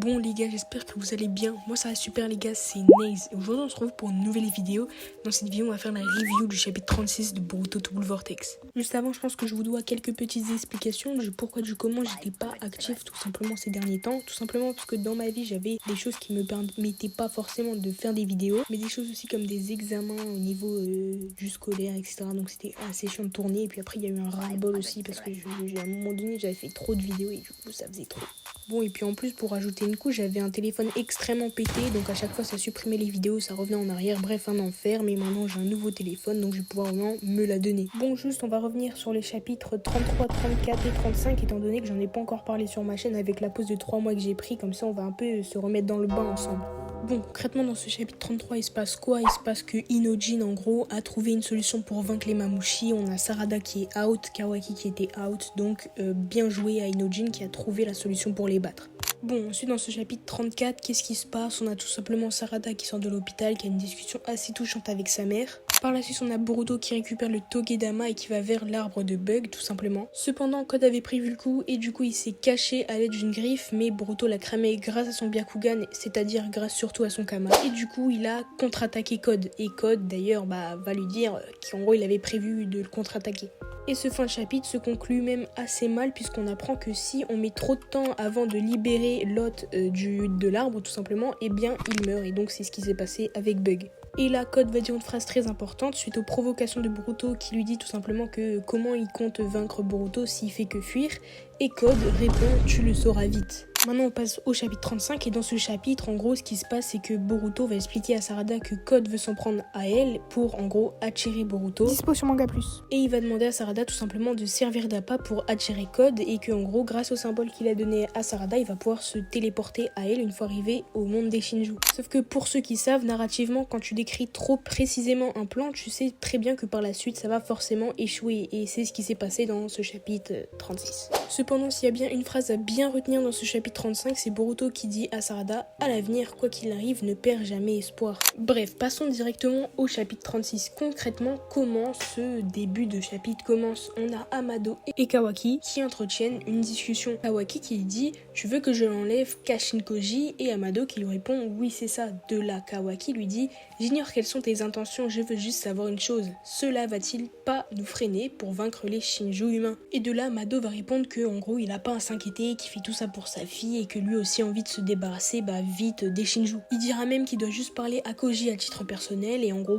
Bon les gars, j'espère que vous allez bien. Moi ça va super les gars, c'est Naze. Et aujourd'hui on se retrouve pour une nouvelle vidéo. Dans cette vidéo on va faire la review du chapitre 36 de Boruto To Ghoul Vortex. Juste avant je pense que je vous dois quelques petites explications du pourquoi du comment j'étais pas actif tout simplement ces derniers temps. Tout simplement parce que dans ma vie j'avais des choses qui me permettaient pas forcément de faire des vidéos. Mais des choses aussi comme des examens au niveau du scolaire etc. Donc c'était assez chiant de tourner. Et puis après il y a eu un ras-le-bol aussi parce que à un moment donné j'avais fait trop de vidéos et du coup ça faisait trop. Bon, et puis en plus, pour rajouter une couche, j'avais un téléphone extrêmement pété, donc à chaque fois ça supprimait les vidéos, ça revenait en arrière, bref, un enfer. Mais maintenant j'ai un nouveau téléphone, donc je vais pouvoir vraiment me la donner. Bon, juste on va revenir sur les chapitres 33, 34 et 35, étant donné que j'en ai pas encore parlé sur ma chaîne avec la pause de 3 mois que j'ai pris, comme ça on va un peu se remettre dans le bain ensemble. Bon, concrètement dans ce chapitre 33, il se passe quoi? Il se passe que Inojin en gros a trouvé une solution pour vaincre les Mamushi. On a Sarada qui est out, Kawaki qui était out, donc bien joué à Inojin qui a trouvé la solution pour les battre. Bon, ensuite dans ce chapitre 34, qu'est-ce qui se passe? On a tout simplement Sarada qui sort de l'hôpital, qui a une discussion assez touchante avec sa mère. Par la suite, on a Boruto qui récupère le Togedama et qui va vers l'arbre de Bug, tout simplement. Cependant, Code avait prévu le coup et du coup, il s'est caché à l'aide d'une griffe, mais Boruto l'a cramé grâce à son Byakugan, c'est-à-dire grâce surtout à son Kama. Et du coup, il a contre-attaqué Code. Et Code, d'ailleurs, va lui dire qu'en gros, il avait prévu de le contre-attaquer. Et ce fin de chapitre se conclut même assez mal puisqu'on apprend que si on met trop de temps avant de libérer l'hôte de l'arbre tout simplement, eh bien il meurt. Et donc c'est ce qui s'est passé avec Bug. Et là, Code va dire une phrase très importante suite aux provocations de Boruto qui lui dit tout simplement que comment il compte vaincre Boruto s'il fait que fuir. Et Code répond « tu le sauras vite ». Maintenant on passe au chapitre 35 et dans ce chapitre en gros ce qui se passe c'est que Boruto va expliquer à Sarada que Code veut s'en prendre à elle pour en gros attirer Boruto. Dispo sur Manga Plus. Et il va demander à Sarada tout simplement de servir d'appât pour attirer Code et que en gros grâce au symbole qu'il a donné à Sarada il va pouvoir se téléporter à elle une fois arrivé au monde des Shinju. Sauf que pour ceux qui savent narrativement quand tu décris trop précisément un plan tu sais très bien que par la suite ça va forcément échouer et c'est ce qui s'est passé dans ce chapitre 36. Cependant s'il y a bien une phrase à bien retenir dans ce chapitre 35, c'est Boruto qui dit à Sarada « À l'avenir, quoi qu'il arrive, ne perds jamais espoir ». Bref, passons directement au chapitre 36. Concrètement, comment ce début de chapitre commence? On a Amado et Kawaki qui entretiennent une discussion. Kawaki qui dit « Tu veux que je l'enlève Kashinkoji ?» et Amado qui lui répond « Oui, c'est ça ». De là, Kawaki lui dit « J'ignore quelles sont tes intentions, je veux juste savoir une chose. Cela va-t-il pas nous freiner pour vaincre les Shinju humains ?» Et de là, Amado va répondre que en gros, il a pas à s'inquiéter, qu'il fait tout ça pour sa fille et que lui aussi a envie de se débarrasser vite des Shinju. Il dira même qu'il doit juste parler à Koji à titre personnel et en gros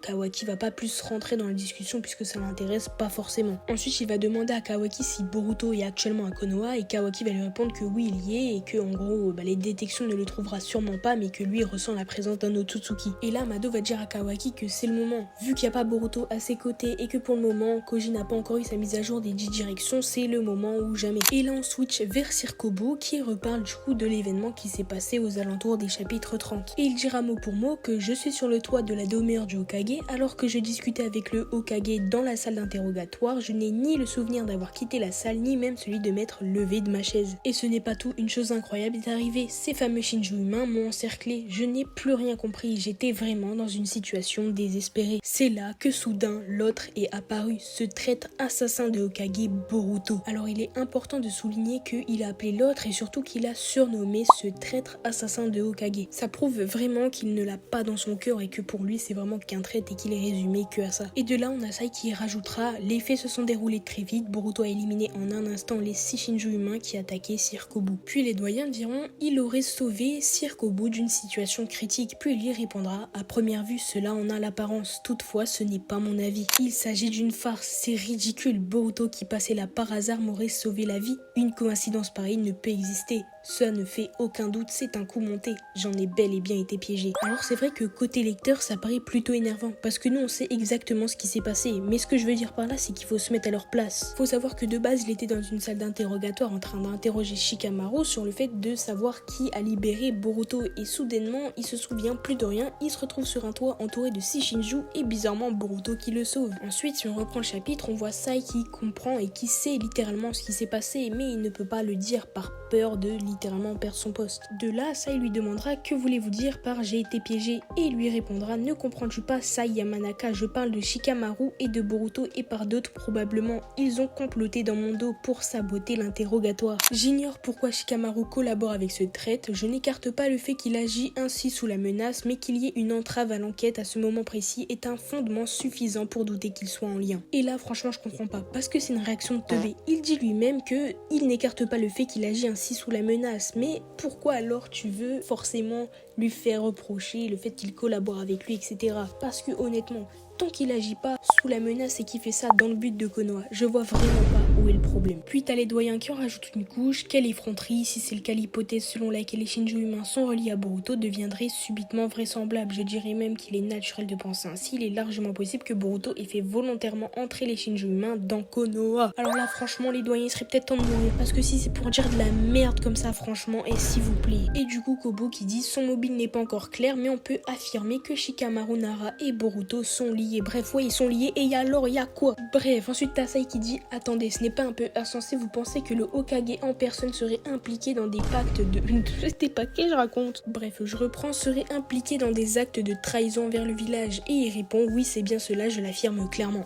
Kawaki va pas plus rentrer dans la discussion puisque ça l'intéresse pas forcément. Ensuite il va demander à Kawaki si Boruto est actuellement à Konoha et Kawaki va lui répondre que oui il y est et que en gros les détections ne le trouvera sûrement pas mais que lui ressent la présence d'un Otsutsuki. Et là Amado va dire à Kawaki que c'est le moment, vu qu'il n'y a pas Boruto à ses côtés et que pour le moment Koji n'a pas encore eu sa mise à jour des 10 directions, c'est le moment ou jamais. Et là on switch vers Shirkobu qui reparle du coup de l'événement qui s'est passé aux alentours des chapitres 30. Et il dira mot pour mot que je suis sur le toit de la demeure du Hokage alors que je discutais avec le Hokage dans la salle d'interrogatoire, je n'ai ni le souvenir d'avoir quitté la salle ni même celui de m'être levé de ma chaise. Et ce n'est pas tout, une chose incroyable est arrivée, ces fameux Shinju humains m'ont encerclé, je n'ai plus rien compris, j'étais vraiment dans une situation désespérée. C'est là que soudain l'autre est apparu, ce traître assassin de Hokage Boruto. Alors il est important de souligner qu'il a appelé l'autre et surtout qu'il a surnommé ce traître assassin de Hokage. Ça prouve vraiment qu'il ne l'a pas dans son cœur et que pour lui c'est vraiment qu'un traître et qu'il est résumé que à ça. Et de là on a Sai qui rajoutera « Les faits se sont déroulés très vite, Boruto a éliminé en un instant les 6 Shinju humains qui attaquaient Shirkobu. » Puis les doyens diront « Il aurait sauvé Shirkobu d'une situation critique. » Puis il y répondra « À première vue cela en a l'apparence, toutefois ce n'est pas mon avis. Il s'agit d'une farce, c'est ridicule, Boruto qui passait là par hasard m'aurait sauvé la vie. Une coïncidence pareille ne peut exister. Ça ne fait aucun doute, c'est un coup monté. J'en ai bel et bien été piégé. » Alors c'est vrai que côté lecteur, ça paraît plutôt énervant, parce que nous on sait exactement ce qui s'est passé, mais ce que je veux dire par là, c'est qu'il faut se mettre à leur place. Faut savoir que de base, il était dans une salle d'interrogatoire en train d'interroger Shikamaru sur le fait de savoir qui a libéré Boruto, et soudainement, il se souvient plus de rien, il se retrouve sur un toit entouré de 6 Shinju, et bizarrement Boruto qui le sauve. Ensuite, si on reprend le chapitre, on voit Sai qui comprend et qui sait littéralement ce qui s'est passé, mais il ne peut pas le dire par peur de littéralement perdre son poste. De là, Sai lui demandera que voulez-vous dire par j'ai été piégé et il lui répondra ne comprends-tu pas Sai Yamanaka, je parle de Shikamaru et de Boruto et par d'autres probablement. Ils ont comploté dans mon dos pour saboter l'interrogatoire. J'ignore pourquoi Shikamaru collabore avec ce traître, je n'écarte pas le fait qu'il agit ainsi sous la menace, mais qu'il y ait une entrave à l'enquête à ce moment précis est un fondement suffisant pour douter qu'il soit en lien. Et là franchement je comprends pas, parce que c'est une réaction de teubé. Il dit lui-même que il n'écarte pas le fait qu'il agit ainsi sous la menace, mais pourquoi alors tu veux forcément lui faire reprocher le fait qu'il collabore avec lui, etc. Parce que honnêtement, tant qu'il agit pas sous la menace et qu'il fait ça dans le but de Konoha, je vois vraiment pas où est le problème. Puis t'as les doyens qui en rajoutent une couche, quelle effronterie, si c'est le cas l'hypothèse selon laquelle les Shinjo humains sont reliés à Boruto deviendrait subitement vraisemblable. Je dirais même qu'il est naturel de penser ainsi, il est largement possible que Boruto ait fait volontairement entrer les Shinjo humains dans Konoha. Alors là franchement les doyens seraient peut-être temps de mourir, parce que si c'est pour dire de la merde comme ça franchement, et s'il vous plaît. Et du coup Kobo qui dit son mobile n'est pas encore clair, mais on peut affirmer que Shikamaru, Nara et Boruto sont liés. Bref, ouais, ils sont liés et alors il y a quoi? Bref, ensuite t'as Sai qui dit attendez, ce n'est pas un peu insensé, vous pensez que le Hokage en personne serait impliqué dans des pactes de... C'était pas que je raconte. Bref, je reprends, serait impliqué dans des actes de trahison envers le village. Et il répond oui, c'est bien cela, je l'affirme clairement.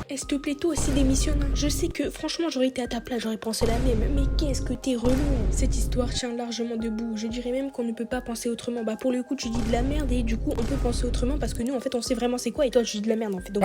S'il te plaît, toi aussi démissionne. Je sais que franchement j'aurais été à ta place, j'aurais pensé la même, mais qu'est-ce que t'es relou. Cette histoire tient largement debout, je dirais même qu'on ne peut pas penser autrement. Bah pour le coup tu dis de la merde et du coup on peut penser autrement parce que nous en fait on sait vraiment c'est quoi et toi tu dis de la merde en fait. Donc,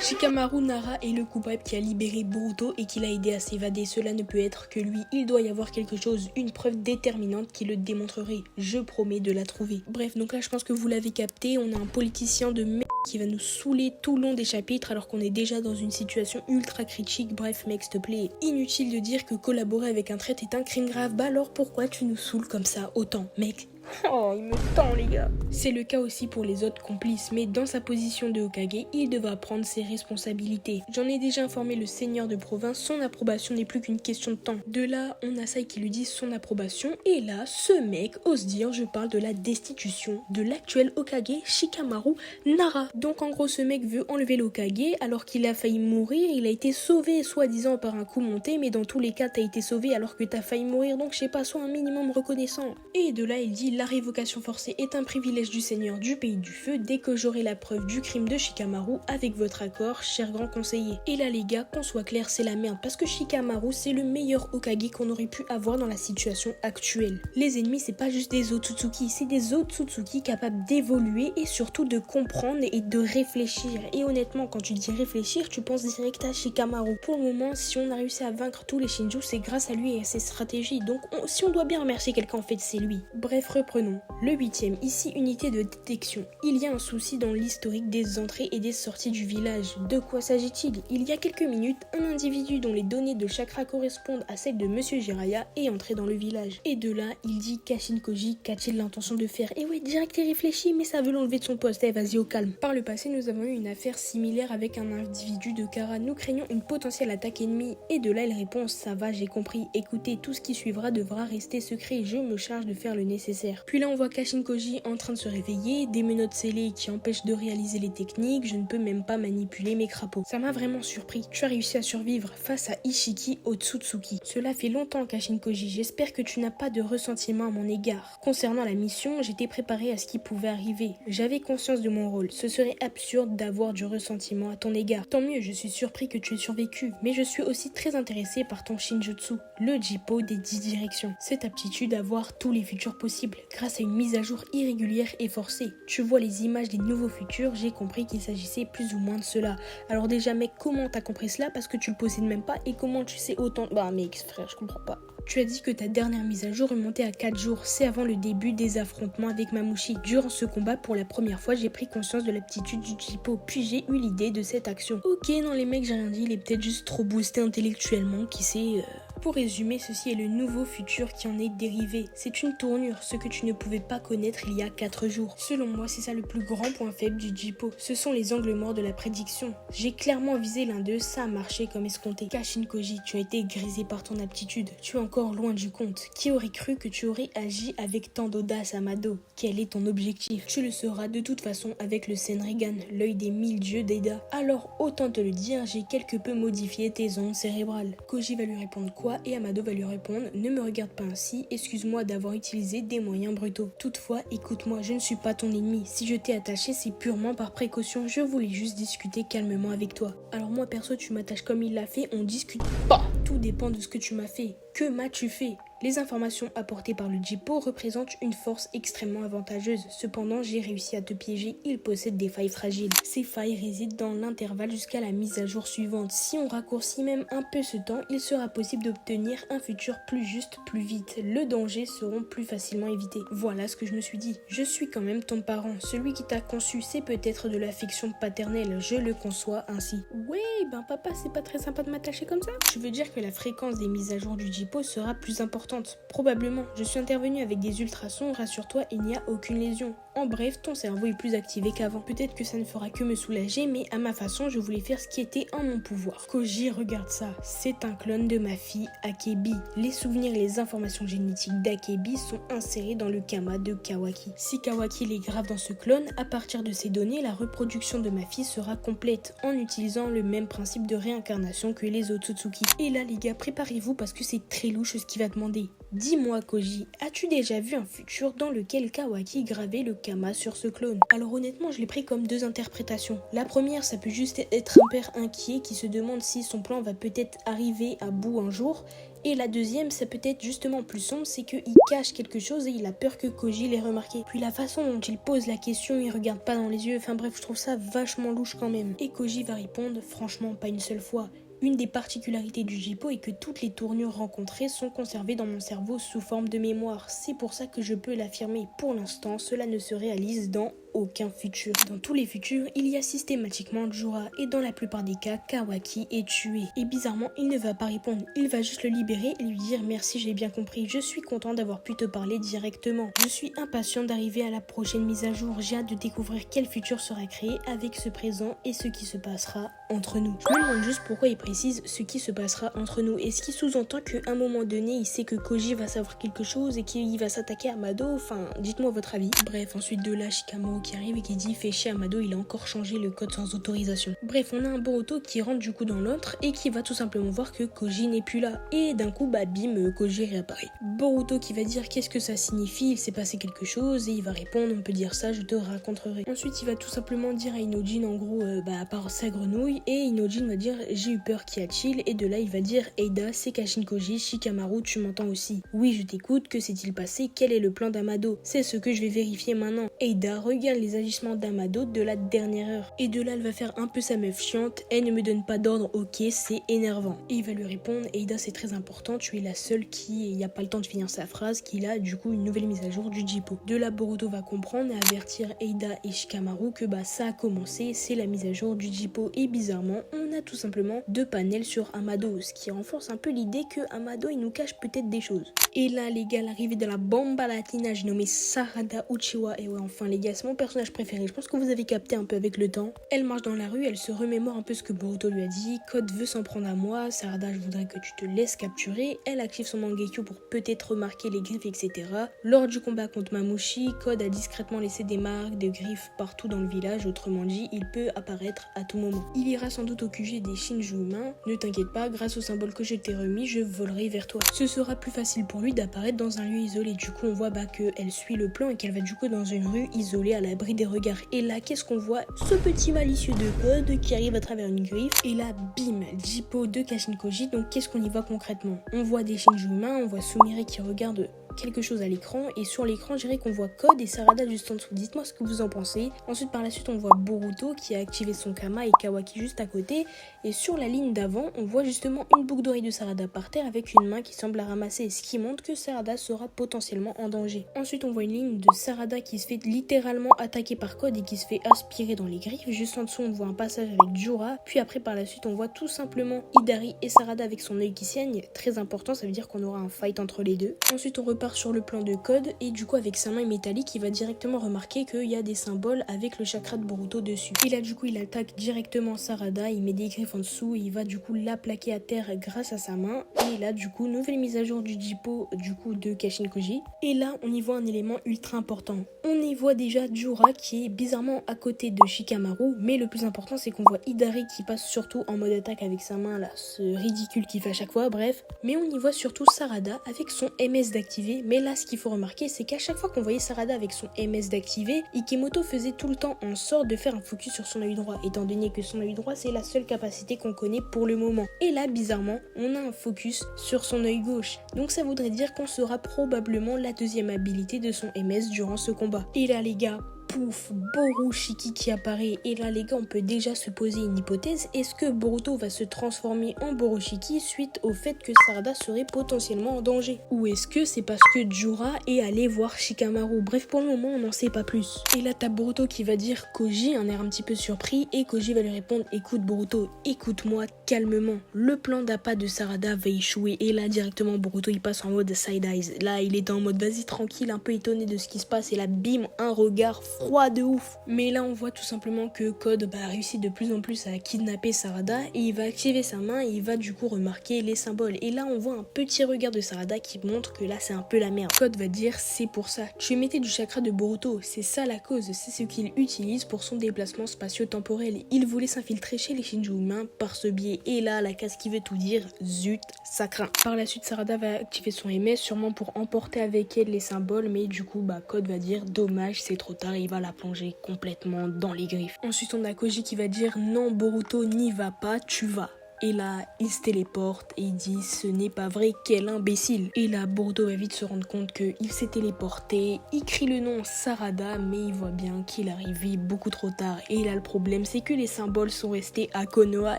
Shikamaru Nara est le coupable qui a libéré Boruto et qui l'a aidé à s'évader, cela ne peut être que lui. Il doit y avoir quelque chose, une preuve déterminante qui le démontrerait. Je promets de la trouver. Bref, donc là je pense que vous l'avez capté, on a un politicien de merde qui va nous saouler tout le long des chapitres alors qu'on est déjà dans une situation ultra critique. Bref mec s'il te plaît, inutile de dire que collaborer avec un traître est un crime grave, bah alors pourquoi tu nous saoules comme ça autant mec? Oh, il me tend les gars. C'est le cas aussi pour les autres complices, mais dans sa position de Hokage, il devra prendre ses responsabilités. J'en ai déjà informé le seigneur de province, son approbation n'est plus qu'une question de temps. De là, on a Sai qui lui dit son approbation, et là, ce mec ose dire je parle de la destitution de l'actuel Hokage Shikamaru Nara. Donc en gros, ce mec veut enlever l'Hokage alors qu'il a failli mourir, il a été sauvé soi-disant par un coup monté, mais dans tous les cas, t'as été sauvé alors que t'as failli mourir, donc je sais pas, sois un minimum reconnaissant. Et de là, il dit la révocation forcée est un privilège du seigneur du pays du feu dès que j'aurai la preuve du crime de Shikamaru avec votre accord, cher grand conseiller. Et là les gars, qu'on soit clair, c'est la merde parce que Shikamaru c'est le meilleur Hokage qu'on aurait pu avoir dans la situation actuelle. Les ennemis c'est pas juste des Otsutsuki, c'est des Otsutsuki capables d'évoluer et surtout de comprendre et de réfléchir. Et honnêtement, quand tu dis réfléchir, tu penses direct à Shikamaru. Pour le moment, si on a réussi à vaincre tous les Shinju, c'est grâce à lui et à ses stratégies. Donc si on doit bien remercier quelqu'un, en fait c'est lui. Bref, reprenons. Le 8e, ici unité de détection. Il y a un souci dans l'historique des entrées et des sorties du village. De quoi s'agit-il? Il y a quelques minutes, un individu dont les données de chakra correspondent à celles de Monsieur Jiraiya est entré dans le village. Et de là, il dit Kashin Koji, qu'a-t-il l'intention de faire? Et ouais, direct et réfléchi, mais ça veut l'enlever de son poste. Eh, vas-y au calme. Par le passé, nous avons eu une affaire similaire avec un individu de Kara. Nous craignons une potentielle attaque ennemie. Et de là, il répond ça va, j'ai compris. Écoutez, tout ce qui suivra devra rester secret. Je me charge de faire le nécessaire. Puis là, on voit Kashin Koji en train de se réveiller, des menottes scellées qui empêchent de réaliser les techniques, je ne peux même pas manipuler mes crapauds. Ça m'a vraiment surpris, tu as réussi à survivre face à Ishiki Otsutsuki. Cela fait longtemps Kashin Koji, j'espère que tu n'as pas de ressentiment à mon égard. Concernant la mission, j'étais préparé à ce qui pouvait arriver. J'avais conscience de mon rôle, ce serait absurde d'avoir du ressentiment à ton égard. Tant mieux, je suis surpris que tu aies survécu, mais je suis aussi très intéressé par ton Shinjutsu, le Jippo des 10 directions. Cette aptitude à voir tous les futurs possibles, grâce à une mise à jour irrégulière et forcée. Tu vois les images des nouveaux futurs, j'ai compris qu'il s'agissait plus ou moins de cela. Alors déjà mec, comment t'as compris cela? Parce que tu le possèdes même pas et comment tu sais autant... Bah mec frère, je comprends pas. Tu as dit que ta dernière mise à jour remontait à 4 jours, c'est avant le début des affrontements avec Mamushi. Durant ce combat, pour la première fois, j'ai pris conscience de l'aptitude du Jippo, puis j'ai eu l'idée de cette action. Ok, non les mecs, j'ai rien dit, il est peut-être juste trop boosté intellectuellement, qui sait... Pour résumer, ceci est le nouveau futur qui en est dérivé. C'est une tournure, ce que tu ne pouvais pas connaître il y a 4 jours. Selon moi, c'est ça le plus grand point faible du Jippo. Ce sont les angles morts de la prédiction. J'ai clairement visé l'un d'eux, ça a marché comme escompté. Kashin Koji, tu as été grisé par ton aptitude. Tu es encore loin du compte. Qui aurait cru que tu aurais agi avec tant d'audace, Amado? Quel est ton objectif? Tu le sauras de toute façon avec le Senrigan, l'œil des 1000 dieux d'Eda. Alors autant te le dire, j'ai quelque peu modifié tes ondes cérébrales. Koji va lui répondre quoi? quoi et Amado va lui répondre « Ne me regarde pas ainsi, excuse-moi d'avoir utilisé des moyens brutaux. Toutefois, écoute-moi, je ne suis pas ton ennemi. Si je t'ai attaché, c'est purement par précaution, je voulais juste discuter calmement avec toi. Alors moi perso, tu m'attaches comme il l'a fait, on discute pas. Tout dépend de ce que tu m'as fait. Que m'as-tu fait ? Les informations apportées par le Jippo représentent une force extrêmement avantageuse. Cependant, j'ai réussi à te piéger, il possède des failles fragiles. Ces failles résident dans l'intervalle jusqu'à la mise à jour suivante. Si on raccourcit même un peu ce temps, il sera possible d'obtenir un futur plus juste, plus vite. Le danger seront plus facilement évités. Voilà ce que je me suis dit. Je suis quand même ton parent. Celui qui t'a conçu, c'est peut-être de l'affection paternelle. Je le conçois ainsi. Ouais, ben papa, c'est pas très sympa de m'attacher comme ça. Je veux dire que la fréquence des mises à jour du Jippo sera plus importante. Probablement. Je suis intervenue avec des ultrasons, rassure-toi, il n'y a aucune lésion. En bref, ton cerveau est plus activé qu'avant. Peut-être que ça ne fera que me soulager, mais à ma façon, je voulais faire ce qui était en mon pouvoir. Koji, regarde ça. C'est un clone de ma fille, Akebi. Les souvenirs et les informations génétiques d'Akebi sont insérés dans le Kama de Kawaki. Si Kawaki les grave dans ce clone, à partir de ces données, la reproduction de ma fille sera complète en utilisant le même principe de réincarnation que les Otsutsuki. Et là, les gars, préparez-vous parce que c'est très louche ce qu'il va demander. Dis-moi, Koji, as-tu déjà vu un futur dans lequel Kawaki gravait le Kama sur ce clone? Alors honnêtement, je l'ai pris comme deux interprétations. La première, ça peut juste être un père inquiet qui se demande si son plan va peut-être arriver à bout un jour. Et la deuxième, ça peut être justement plus sombre, c'est qu'il cache quelque chose et il a peur que Koji l'ait remarqué. Puis la façon dont il pose la question, il regarde pas dans les yeux, enfin bref, je trouve ça vachement louche quand même. Et Koji va répondre, franchement, pas une seule fois. Une des particularités du Jippo est que toutes les tournures rencontrées sont conservées dans mon cerveau sous forme de mémoire. C'est pour ça que je peux l'affirmer. Pour l'instant, cela ne se réalise dans aucun futur. Dans tous les futurs, il y a systématiquement Jura et dans la plupart des cas, Kawaki est tué. Et bizarrement, il ne va pas répondre. Il va juste le libérer et lui dire merci, j'ai bien compris. Je suis content d'avoir pu te parler directement. Je suis impatient d'arriver à la prochaine mise à jour. J'ai hâte de découvrir quel futur sera créé avec ce présent et ce qui se passera entre nous. Je me demande juste pourquoi il précise ce qui se passera entre nous. Est-ce qu'il sous-entend qu'à un moment donné, il sait que Koji va savoir quelque chose et qu'il va s'attaquer à Amado? Enfin, dites-moi votre avis. Bref, ensuite de là, Shikamaru qui arrive et qui dit fait chier Amado, il a encore changé le code sans autorisation. Bref, on a un Boruto qui rentre du coup dans l'autre et qui va tout simplement voir que Koji n'est plus là. Et d'un coup, bah bim, Koji réapparaît. Boruto qui va dire qu'est-ce que ça signifie, il s'est passé quelque chose et il va répondre on peut dire ça, je te raconterai. Ensuite, il va tout simplement dire à Inojin en gros à part sa grenouille et Inojin va dire j'ai eu peur, qu'y a-t-il? Et de là, il va dire Eida, c'est Kashin Koji, Shikamaru, tu m'entends aussi? Oui, je t'écoute, que s'est-il passé? Quel est le plan d'Amado? C'est ce que je vais vérifier maintenant. Eida regarde les agissements d'Amado de la dernière heure. Et de là, elle va faire un peu sa meuf chiante. Elle ne me donne pas d'ordre, ok, c'est énervant. Et il va lui répondre, Eida, c'est très important, tu es la seule qui, il n'y a pas le temps de finir sa phrase, qu'il a du coup une nouvelle mise à jour du Jippo. De là, Boruto va comprendre et avertir Eida et Shikamaru que bah ça a commencé, c'est la mise à jour du Jippo. Et bizarrement, on a tout simplement deux panels sur Amado, ce qui renforce un peu l'idée que Amado il nous cache peut-être des choses. Et là, les gars, l'arrivée de la bomba latina, j'ai nommé Sarada Uchiwa. Et ouais, enfin les gars, c'est mon personnage préféré. Je pense que vous avez capté un peu avec le temps. Elle marche dans la rue, elle se remémore un peu ce que Boruto lui a dit. Code veut s'en prendre à moi. Sarada, je voudrais que tu te laisses capturer. Elle active son Mangekyo pour peut-être remarquer les griffes, etc. Lors du combat contre Mamushi, Code a discrètement laissé des marques de griffes partout dans le village. Autrement dit, il peut apparaître à tout moment. Il ira sans doute au QG des Shinju humains. Ne t'inquiète pas, grâce au symbole que je t'ai remis, je volerai vers toi. Ce sera plus facile pour lui d'apparaître dans un lieu isolé. Du coup, on voit qu'elle suit le plan et qu'elle va du coup dans une rue isolée à l'abri des regards. Et là, qu'est-ce qu'on voit? Ce petit malicieux de Code qui arrive à travers une griffe. Et là, bim, Jippo de Kashin Koji. Donc, qu'est-ce qu'on y voit concrètement? On voit des Shinju humains, on voit Sumire qui regarde quelque chose à l'écran et sur l'écran je dirais qu'on voit Code et Sarada juste en dessous. Dites-moi ce que vous en pensez. Ensuite par la suite on voit Boruto qui a activé son Kama et Kawaki juste à côté et sur la ligne d'avant on voit justement une boucle d'oreille de Sarada par terre avec une main qui semble la ramasser, ce qui montre que Sarada sera potentiellement en danger. Ensuite on voit une ligne de Sarada qui se fait littéralement attaquer par Code et qui se fait aspirer dans les griffes. Juste en dessous on voit un passage avec Jura, puis après par la suite on voit tout simplement Hidari et Sarada avec son œil qui saigne, très important, ça veut dire qu'on aura un fight entre les deux. Ensuite on repart part sur le plan de Code et du coup avec sa main métallique il va directement remarquer qu'il y a des symboles avec le chakra de Boruto dessus. Et là du coup il attaque directement Sarada, il met des griffes en dessous, il va du coup la plaquer à terre grâce à sa main. Et là du coup nouvelle mise à jour du Jippo du coup de Kashin Koji. Et là on y voit un élément ultra important. On y voit déjà Jura qui est bizarrement à côté de Shikamaru, mais le plus important c'est qu'on voit Hidari qui passe surtout en mode attaque avec sa main là, ce ridicule qu'il fait à chaque fois, bref. Mais on y voit surtout Sarada avec son MS d'activer, mais là ce qu'il faut remarquer c'est qu'à chaque fois qu'on voyait Sarada avec son MS d'activer, Ikemoto faisait tout le temps en sorte de faire un focus sur son œil droit, étant donné que son œil droit c'est la seule capacité qu'on connaît pour le moment. Et là bizarrement on a un focus sur son œil gauche, donc ça voudrait dire qu'on saura probablement la deuxième habilité de son MS durant ce combat. Et là les gars, pouf, Borushiki qui apparaît. Et là les gars on peut déjà se poser une hypothèse, est-ce que Boruto va se transformer en Borushiki suite au fait que Sarada serait potentiellement en danger? Ou est-ce que c'est parce que Jura est allé voir Shikamaru? Bref, pour le moment on n'en sait pas plus. Et là t'as Boruto qui va dire Koji, un air un petit peu surpris, et Koji va lui répondre, écoute Boruto, écoute-moi calmement, le plan d'appât de Sarada va échouer. Et là directement Boruto il passe en mode side eyes, là il est en mode vas-y tranquille, un peu étonné de ce qui se passe, et là bim, un regard froid de ouf. Mais là on voit tout simplement que Code réussit de plus en plus à kidnapper Sarada et il va activer sa main et il va du coup remarquer les symboles. Et là on voit un petit regard de Sarada qui montre que là c'est un peu la merde. Code va dire c'est pour ça, tu émettais du chakra de Boruto, c'est ça la cause, c'est ce qu'il utilise pour son déplacement spatio-temporel. Il voulait s'infiltrer chez les Shinju humains par ce biais. Et là la case qui veut tout dire, zut, ça craint. Par la suite Sarada va activer son MS sûrement pour emporter avec elle les symboles, mais du coup Code va dire dommage, c'est trop tard, il va la plonger complètement dans les griffes. Ensuite on a Koji qui va dire non Boruto n'y va pas, tu vas. Et là, il se téléporte et il dit ce n'est pas vrai, quel imbécile. Et là, Boruto va vite se rendre compte qu'il s'est téléporté, il crie le nom Sarada, mais il voit bien qu'il est arrivé beaucoup trop tard. Et là, le problème, c'est que les symboles sont restés à Konoha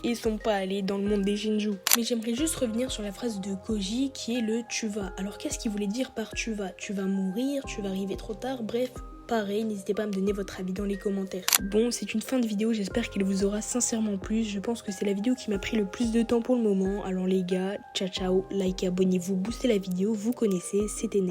et sont pas allés dans le monde des Shinju. Mais j'aimerais juste revenir sur la phrase de Koji qui est le tu vas. Alors qu'est-ce qu'il voulait dire par tu vas? Tu vas mourir, tu vas arriver trop tard, bref. Pareil, n'hésitez pas à me donner votre avis dans les commentaires. Bon, c'est une fin de vidéo, j'espère qu'elle vous aura sincèrement plu. Je pense que c'est la vidéo qui m'a pris le plus de temps pour le moment. Alors les gars, ciao ciao, likez, abonnez-vous, boostez la vidéo, vous connaissez, c'était